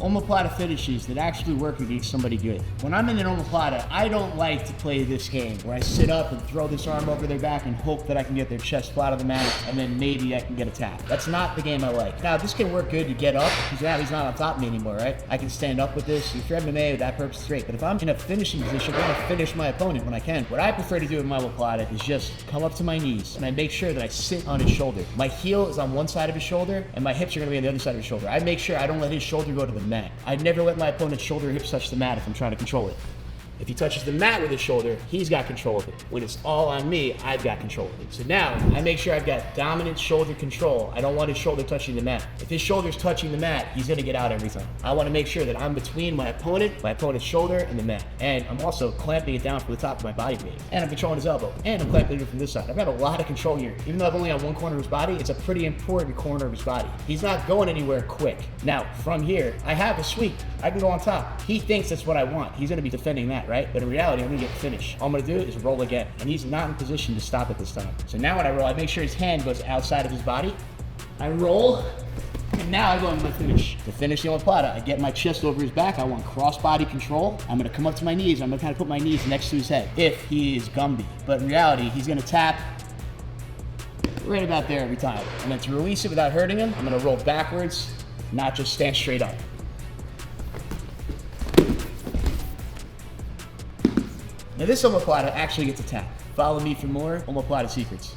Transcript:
Omoplata finishes that actually work against somebody good. When I'm in an Omoplata, I don't like to play this game where I sit up and throw this arm over their back and hope that I can get their chest flat on the mat and then maybe I can get a tap. That's not the game I like. Now, this can work good to get up because now he's not on top of me anymore, right? I can stand up with this. If you're MMA, with that purpose, it's great. But if I'm in a finishing position, I want to finish my opponent when I can. What I prefer to do in my Omoplata is just come up to my knees and I make sure that I sit on his shoulder. My heel is on one side of his shoulder and my hips are going to be on the other side of his shoulder. I make sure I don't let his shoulder go to the mat. I never let my opponent's shoulder or hips touch the mat if I'm trying to control it. If he touches the mat with his shoulder, he's got control of it. When it's all on me, I've got control of it. So now, I make sure I've got dominant shoulder control. I don't want his shoulder touching the mat. If his shoulder's touching the mat, he's gonna get out every time. I wanna make sure that I'm between my opponent's shoulder, and the mat. And I'm also clamping it down from the top of my body weight. And I'm controlling his elbow. And I'm clamping it from this side. I've got a lot of control here. Even though I've only on one corner of his body, it's a pretty important corner of his body. He's not going anywhere quick. Now, from here, I have a sweep. I can go on top. He thinks that's what I want. He's gonna be defending that, right? But in reality, I'm gonna get finished. All I'm gonna do is roll again. And he's not in position to stop at this time. So now when I roll, I make sure his hand goes outside of his body. I roll, and now I go into my finish. To finish the Omoplata, I get my chest over his back. I want cross-body control. I'm gonna come up to my knees. I'm gonna kind of put my knees next to his head if he is Gumby. But in reality, he's gonna tap right about there every time. And then to release it without hurting him, I'm gonna roll backwards, not just stand straight up. Now this Omoplata actually gets a tap. Follow me for more Omoplata secrets.